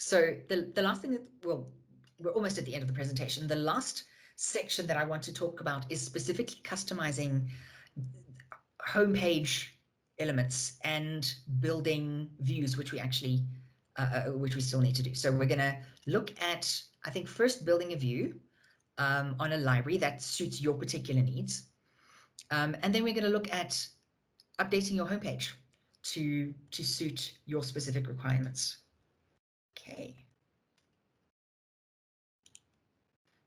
So the last thing that, well, we're almost at the end of the presentation. The last section that I want to talk about is specifically customizing homepage elements and building views, which we actually, which we still need to do. So we're going to look at, I think, first building a view on a library that suits your particular needs. And then we're going to look at updating your homepage to suit your specific requirements. Okay.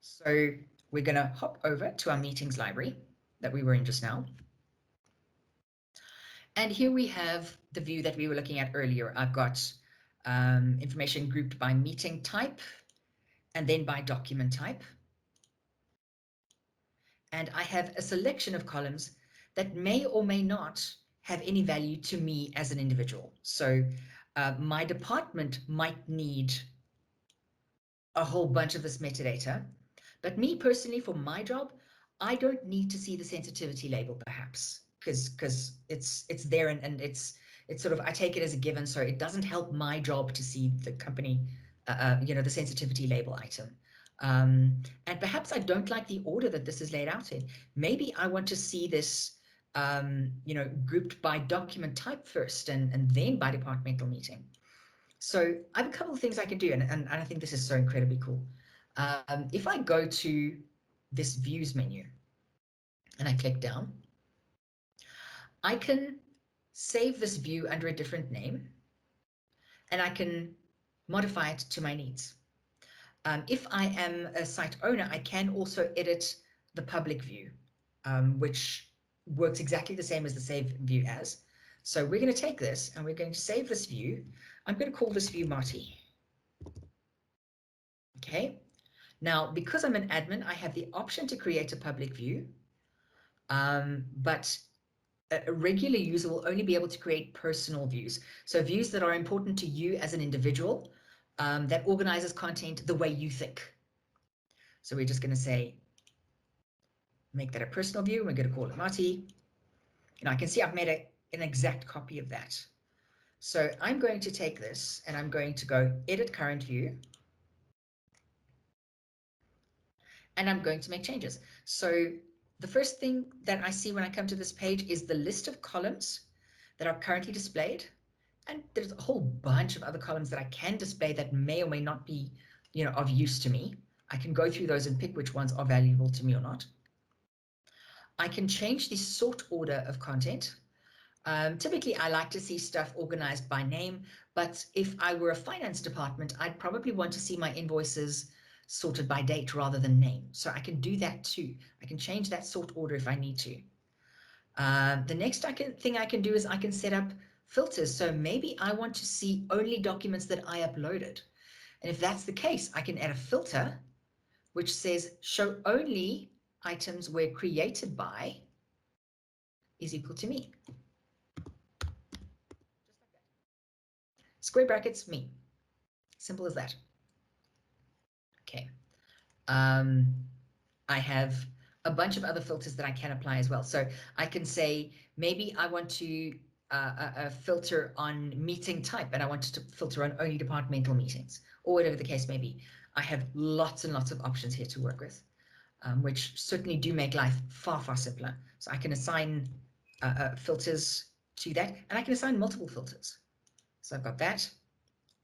So we're going to hop over to our meetings library that we were in just now. And here we have the view that we were looking at earlier. I've got information grouped by meeting type and then by document type. And I have a selection of columns that may or may not have any value to me as an individual. So my department might need a whole bunch of this metadata, but me personally, for my job, I don't need to see the sensitivity label perhaps, because it's there and it's sort of, I take it as a given, so it doesn't help my job to see the company, the sensitivity label item. And perhaps I don't like the order that this is laid out in. Maybe I want to see this, grouped by document type first and then by departmental meeting. So I have a couple of things I can do, and I think this is so incredibly cool. If I go to this views menu and I click down, I can save this view under a different name and I can modify it to my needs. If I am a site owner, I can also edit the public view, which works exactly the same as the save view as. So we're going to take this and we're going to save this view. I'm going to call this view Marty. Okay. Now, because I'm an admin, I have the option to create a public view, but a regular user will only be able to create personal views. So views that are important to you as an individual, that organizes content the way you think. So we're just going to say, make that a personal view. We're going to call it Marty. And I can see I've made an exact copy of that. So I'm going to take this and I'm going to go edit current view. And I'm going to make changes. So the first thing that I see when I come to this page is the list of columns that are currently displayed. And there's a whole bunch of other columns that I can display that may or may not be, of use to me. I can go through those and pick which ones are valuable to me or not. I can change the sort order of content. Typically, I like to see stuff organized by name, but if I were a finance department, I'd probably want to see my invoices sorted by date rather than name. So I can do that too. I can change that sort order if I need to. The next thing I can do is I can set up filters. So maybe I want to see only documents that I uploaded. And if that's the case, I can add a filter which says show only items where created by is equal to me. Square brackets, me. Simple as that. Okay. I have a bunch of other filters that I can apply as well. So I can say, maybe I want to filter on meeting type and I want to filter on only departmental meetings or whatever the case may be. I have lots and lots of options here to work with, which certainly do make life far, far simpler. So I can assign filters to that and I can assign multiple filters. So I've got that.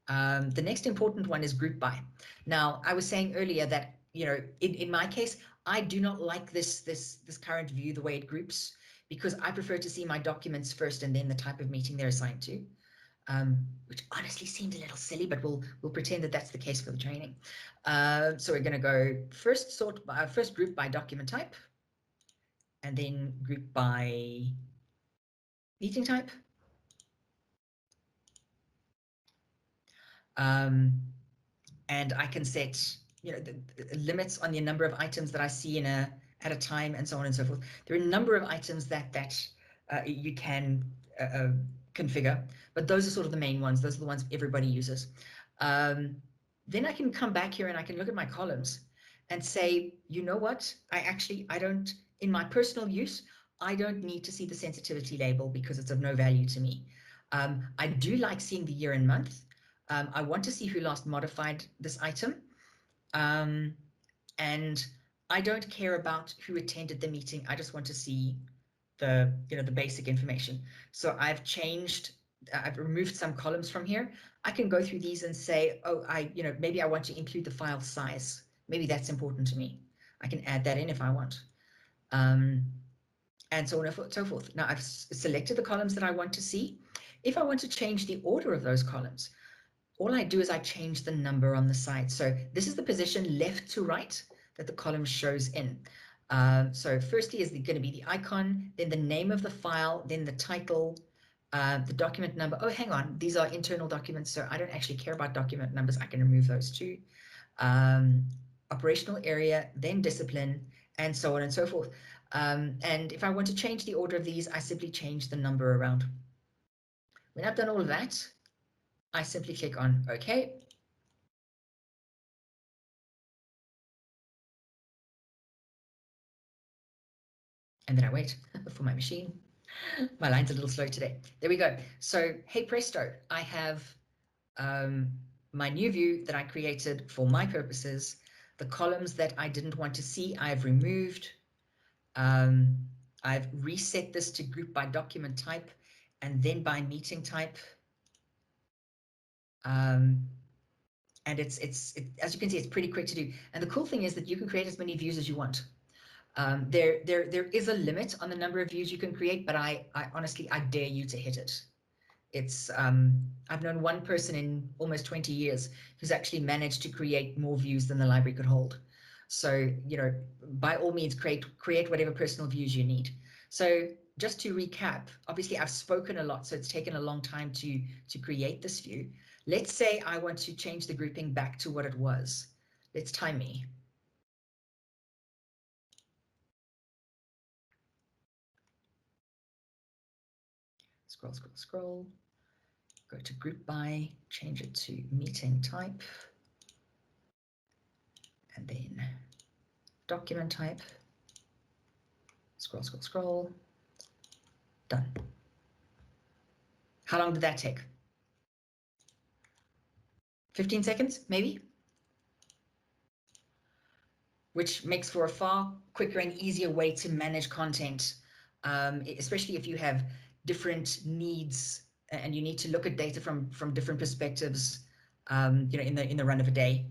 The next important one is group by. Now, I was saying earlier that, in my case, I do not like this current view, the way it groups, because I prefer to see my documents first and then the type of meeting they're assigned to, which honestly seems a little silly, but we'll pretend that that's the case for the training. So we're going to go first group by document type, and then group by meeting type. And I can set, the limits on the number of items that I see at a time, and so on and so forth. There are a number of items that you can configure, but those are sort of the main ones. Those are the ones everybody uses. Then I can come back here and I can look at my columns and say, you know what? I don't, in my personal use, I don't need to see the sensitivity label because it's of no value to me. I do like seeing the year and month. I want to see who last modified this item. And I don't care about who attended the meeting. I just want to see the basic information. So I've removed some columns from here. I can go through these and say, oh, maybe I want to include the file size. Maybe that's important to me. I can add that in if I want. And so on and so forth. Now I've selected the columns that I want to see. If I want to change the order of those columns, all I do is I change the number on the side. So this is the position left to right that the column shows in. So firstly is going to be the icon, then the name of the file, then the title, the document number. Oh, hang on, these are internal documents, so I don't actually care about document numbers. I can remove those too. Operational area, then discipline, and so on and so forth. And if I want to change the order of these, I simply change the number around. When I've done all of that, I simply click on OK. And then I wait for my machine. My line's a little slow today. There we go. So, hey presto, I have my new view that I created for my purposes. The columns that I didn't want to see, I've removed. I've reset this to group by document type and then by meeting type. And as you can see, it's pretty quick to do. And the cool thing is that you can create as many views as you want. There is a limit on the number of views you can create, but I honestly, I dare you to hit it. It's I've known one person in almost 20 years who's actually managed to create more views than the library could hold. So, by all means, create whatever personal views you need. So just to recap, obviously I've spoken a lot, so it's taken a long time to create this view. Let's say I want to change the grouping back to what it was. Let's time me. Scroll, scroll, scroll. Go to group by, change it to meeting type, and then document type. Scroll, scroll, scroll. Done. How long did that take? 15 seconds, maybe? Which makes for a far quicker and easier way to manage content, especially if you have different needs and you need to look at data from different perspectives, in the run of a day.